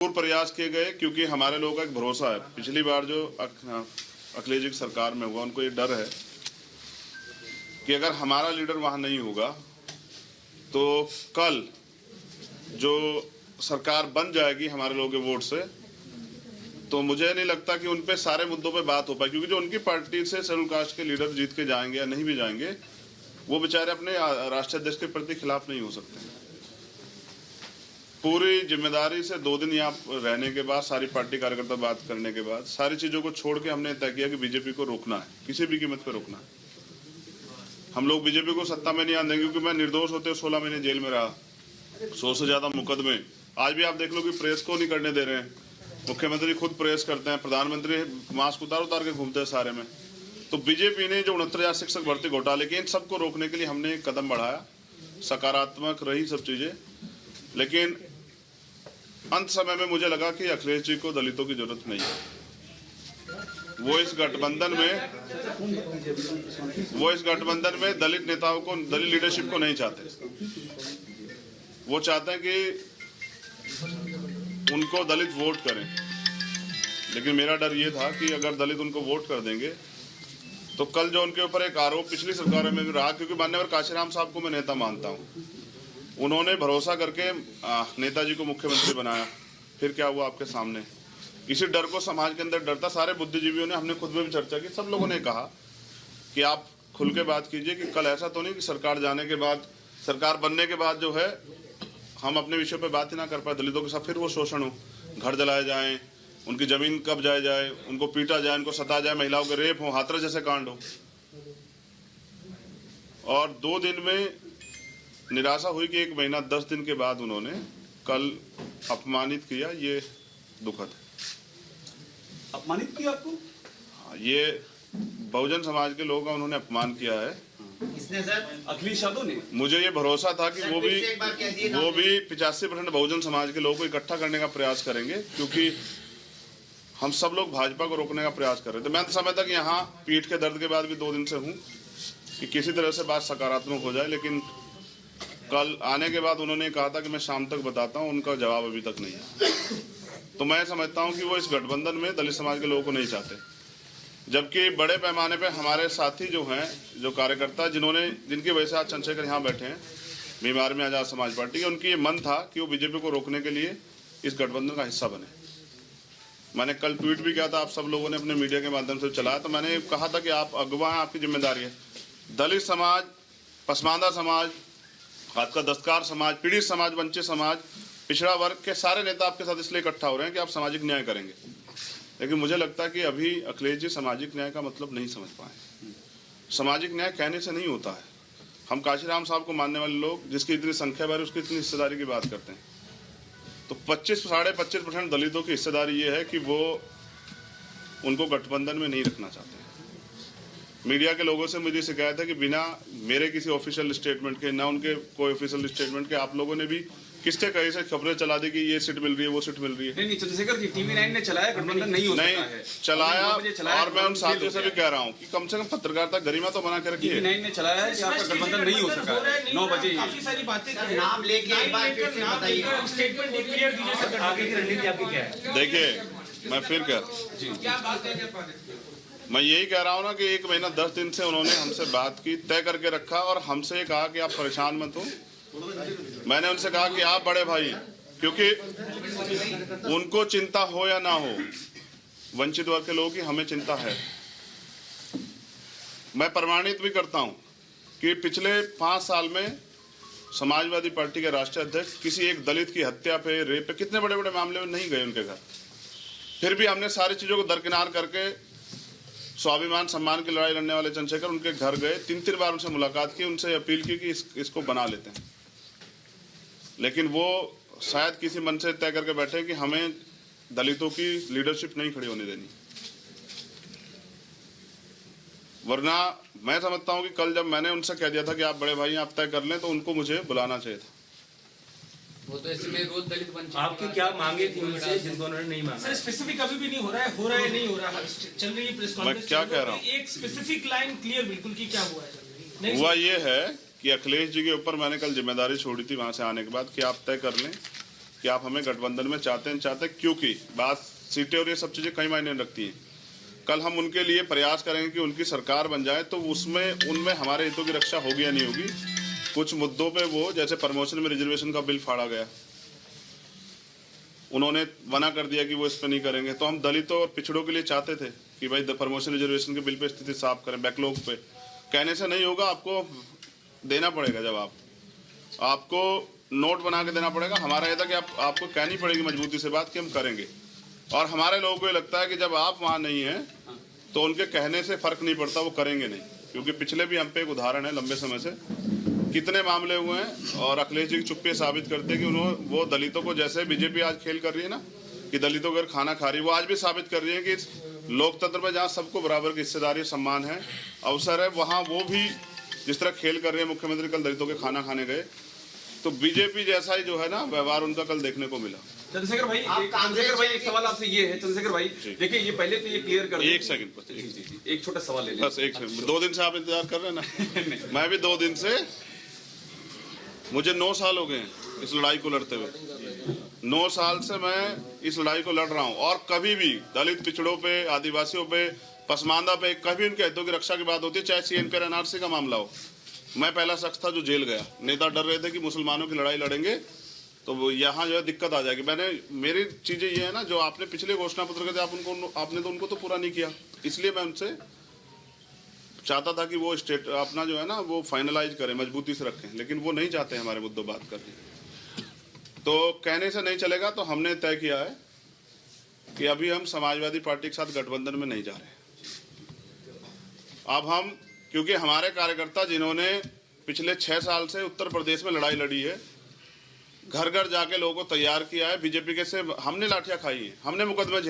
प्रयास किए गए, क्योंकि हमारे लोगों का एक भरोसा है। पिछली बार जो अखिलेश जी की सरकार में हुआ, उनको ये डर है कि अगर हमारा लीडर वहां नहीं होगा तो कल जो सरकार बन जाएगी हमारे लोगों के वोट से, तो मुझे नहीं लगता कि उन पे सारे मुद्दों पे बात हो पाए, क्योंकि जो उनकी पार्टी से शेड्यूल कास्ट के लीडर जीत के जाएंगे या नहीं भी जाएंगे, वो बेचारे अपने राष्ट्रीय अध्यक्ष के प्रति खिलाफ नहीं हो सकते। पूरी जिम्मेदारी से 2 दिन यहाँ रहने के बाद, सारी पार्टी कार्यकर्ता बात करने के बाद, सारी चीजों को छोड़ के हमने तय किया कि बीजेपी को रोकना है, किसी भी कीमत पे रोकना है। हम लोग बीजेपी को सत्ता में नहीं आने देंगे, क्योंकि मैं निर्दोष होते 16 महीने जेल में रहा, 100 से ज्यादा मुकदमे। आज भी आप देख लो कि प्रेस को नहीं करने दे रहे हैं। मुख्यमंत्री खुद प्रेस करते हैं, प्रधानमंत्री मास्क उतार के घूमते हैं सारे में। तो बीजेपी ने जो 69,000 शिक्षक भर्ती घोटाले के, इन सबको रोकने के लिए हमने एक कदम बढ़ाया। सकारात्मक रही सब चीजें, लेकिन अंत समय में मुझे लगा कि अखिलेश जी को दलितों की जरूरत नहीं है। वो इस गठबंधन में दलित नेताओं को, दलित लीडरशिप को नहीं चाहते। वो चाहते हैं कि उनको दलित वोट करें, लेकिन मेरा डर ये था कि अगर दलित उनको वोट कर देंगे तो कल जो उनके ऊपर एक आरोप पिछली सरकारों में भी रहा, क्योंकि माननीय काशीराम साहब को मैं नेता मानता हूँ, उन्होंने भरोसा करके नेताजी को मुख्यमंत्री बनाया, फिर क्या हुआ आपके सामने। इसी डर को समाज के अंदर डरता, सारे बुद्धिजीवियों ने, हमने खुद में भी चर्चा की, सब लोगों ने कहा कि आप खुल के बात कीजिए कि कल ऐसा तो नहीं कि सरकार जाने के बाद, सरकार बनने के बाद जो है हम अपने विषय पे बात ही ना कर पाए, दलितों के साथ फिर वो शोषण हो, घर जलाए जाएं, उनकी जमीन कब जाए, उनको पीटा जाए, उनको सता जाए, महिलाओं के रेप हो, हाथरस जैसे कांड हो। और 2 दिन में निराशा हुई कि 1 महीना 10 दिन के बाद उन्होंने कल अपमानित किया। ये दुखद है। अपमानित किया आपको? ये बहुजन समाज के लोगों का उन्होंने अपमान किया है। किसने सर? अखिलेश यादव ने। मुझे ये भरोसा था कि वो भी 85% बहुजन समाज के लोगों को इकट्ठा करने का प्रयास करेंगे, क्योंकि हम सब लोग भाजपा को रोकने का प्रयास कर रहे थे। मैं तो समझता कि यहाँ पीठ के दर्द के बाद भी 2 दिन से हूँ कि किसी तरह से बात सकारात्मक हो जाए, लेकिन कल आने के बाद उन्होंने कहा था कि मैं शाम तक बताता हूँ, उनका जवाब अभी तक नहीं है। तो मैं समझता हूँ कि वो इस गठबंधन में दलित समाज के लोगों को नहीं चाहते, जबकि बड़े पैमाने पे हमारे साथी जो हैं, जो कार्यकर्ता, जिनकी वजह से आज चंद्रशेखर यहाँ बैठे हैं, बीमार में आजाद समाज पार्टी के, उनकी ये मन था कि वो बीजेपी को रोकने के लिए इस गठबंधन का हिस्सा बने। मैंने कल ट्वीट भी किया था, आप सब लोगों ने अपने मीडिया के माध्यम से चलाया, तो मैंने कहा था कि आप अगुवा हैं, आपकी जिम्मेदारी है। दलित समाज, पसमानदा समाज, आपका दस्तकार समाज, पीड़ित समाज, वंचित समाज, पिछड़ा वर्ग के सारे नेता आपके साथ इसलिए इकट्ठा हो रहे हैं कि आप सामाजिक न्याय करेंगे। लेकिन मुझे लगता है कि अभी अखिलेश जी सामाजिक न्याय का मतलब नहीं समझ पाए। सामाजिक न्याय कहने से नहीं होता है। हम काशीराम साहब को मानने वाले लोग, जिसकी इतनी संख्या बार, उसकी इतनी हिस्सेदारी की बात करते हैं, तो 25-25.5% दलितों की हिस्सेदारी ये है कि वो उनको गठबंधन में नहीं रखना चाहते। मीडिया के लोगों से मुझे शिकायत है कि बिना मेरे किसी ऑफिशियल स्टेटमेंट के, ना उनके कोई ऑफिशियल स्टेटमेंट के, आप लोगों ने भी किसके कहीं से खबरें चला दी कि ये सीट मिल रही है, वो सीट मिल रही है। नहीं, चंद्रशेखर जी, TV9 ने चलाया, गठबंधन नहीं हो सकता है। चलाया, और मैं उन साथियों से भी कह रहा हूँ कि कम से कम पत्रकारिता गरिमा तो बना के रखिए। TV9 ने चलाया है कि आपका गठबंधन नहीं हो सका है। 9 बजे काफी सारी बातें नाम लेके एक बार फिर से बताइए, स्टेटमेंट क्लियर दीजिए सर, आगे की रणनीति आपकी क्या है? देखिए, मैं फिर क्या बात है, मैं यही कह रहा हूँ ना कि 1 महीना 10 दिन से उन्होंने हमसे बात की, तय करके रखा, और हमसे कहा कि आप परेशान मत हो। मैंने उनसे कहा कि आप बड़े भाई, क्योंकि उनको चिंता हो या ना हो, वंचित वर्ग के लोगों की हमें चिंता है। मैं प्रमाणित भी करता हूं कि पिछले 5 साल में समाजवादी पार्टी के राष्ट्रीय अध्यक्ष किसी एक दलित की हत्या पे, रेप पे, कितने बड़े बड़े मामले में नहीं गए उनके घर। फिर भी हमने सारी चीजों को दरकिनार करके स्वाभिमान सम्मान की लड़ाई लड़ने वाले चंद्रशेखर उनके घर गए, 3-3 बार उनसे मुलाकात की, उनसे अपील की कि इसको बना लेते हैं। लेकिन वो शायद किसी मन से तय करके बैठे कि हमें दलितों की लीडरशिप नहीं खड़ी होने देनी। वरना मैं समझता हूं कि कल जब मैंने उनसे कह दिया था कि आप बड़े भाई आप तय कर लें, तो उनको मुझे बुलाना चाहिए था। वो तो इसमें रोज दलित वंचित आपकी क्या मांगे थी उनसे जिनको उन्होंने नहीं मांगा? सर स्पेसिफिक अभी भी नहीं हो रहा है नहीं हो रहा है, चल रही है प्रेस कॉन्फ्रेंस। मैं क्या कह रहा हूँ, एक स्पेसिफिक लाइन क्लियर बिल्कुल की क्या हुआ है? हुआ ये है कि अखिलेश जी के ऊपर मैंने कल जिम्मेदारी छोड़ी थी वहां से आने के बाद कि आप तय कर लें कि आप हमें गठबंधन में चाहते हैं, क्योंकि बात सीटें और ये सब चीजें कई मायने रखती हैं। कल हम उनके लिए प्रयास करेंगे कि उनकी सरकार बन जाए, तो उसमें उनमें हमारे हितों की रक्षा होगी या नहीं होगी। कुछ मुद्दों पे वो, जैसे प्रमोशन में रिजर्वेशन का बिल फाड़ा गया, उन्होंने मना कर दिया कि वो इस पर नहीं करेंगे। तो हम दलितों और पिछड़ों के लिए चाहते थे कि भाई प्रमोशन रिजर्वेशन के बिल पे स्थिति साफ करें, बैकलॉग पे। कहने से नहीं होगा, आपको देना पड़ेगा जवाब, आपको नोट बना के देना पड़ेगा। हमारा यह था कि आपको कहनी पड़ेगी मजबूती से बात कि हम करेंगे। और हमारे लोगों को ये लगता है कि जब आप वहाँ नहीं हैं तो उनके कहने से फर्क नहीं पड़ता, वो करेंगे नहीं। क्योंकि पिछले भी हम पे एक उदाहरण है, लंबे समय से कितने मामले हुए हैं, और अखिलेश जी की चुप्पी साबित करते हैं कि उन्होंने वो दलितों को, जैसे बीजेपी आज खेल कर रही है ना कि दलितों का खाना खा रही है, वो आज भी साबित कर रही है कि इस लोकतंत्र में जहाँ सबको बराबर की हिस्सेदारी, सम्मान है, अवसर है, वहाँ वो भी जिस तरह खेल कर रही है। मुख्यमंत्री कल दलितों के खाना खाने गए, तो बीजेपी जैसा ही जो है ना व्यवहार उनका कल देखने को मिला। चंद्रशेखर भाई, एक सवाल आपसे ये है चंद्रशेखर भाई, देखिए ये पहले तो ये क्लियर कर, एक सेकंड, एक छोटा सवाल ले लें। बस एक सेकंड। 2 दिन से आप इंतजार कर रहे हैं ना मैं भी 2 दिन से, मुझे 9 साल हो गए हैं इस लड़ाई को लड़ते हुए। 9 साल से मैं इस लड़ाई को लड़ रहा हूँ, और कभी भी दलित, पिछड़ों पे, आदिवासियों पे, पसमानदा पे कभी उनके हितों की रक्षा की बात होती है, चाहे सीएनपी और एनआरसी का मामला हो। मैं पहला शख्स था जो जेल गया। नेता डर रहे थे कि मुसलमानों की लड़ाई लड़ेंगे तो यहाँ जो है दिक्कत आ जाएगी। मेरी चीजें ये है ना, जो आपने पिछले घोषणा पत्र के थे, आपने तो उनको तो पूरा नहीं किया। इसलिए मैं उनसे चाहता था कि वो स्टेट अपना जो है ना वो फाइनलाइज करें, मजबूती से रखें, लेकिन वो नहीं चाहते हमारे मुद्दों बात करने। तो कहने से नहीं चलेगा, तो हमने तय किया है कि अभी हम समाजवादी पार्टी के साथ गठबंधन में नहीं जा रहे। अब हम, क्योंकि हमारे कार्यकर्ता जिन्होंने पिछले 6 साल से उत्तर प्रदेश में लड़ाई लड़ी है, घर घर जाके लोगों को तैयार किया है, बीजेपी के से हमने लाठियां खाई है, हमने मुकदमे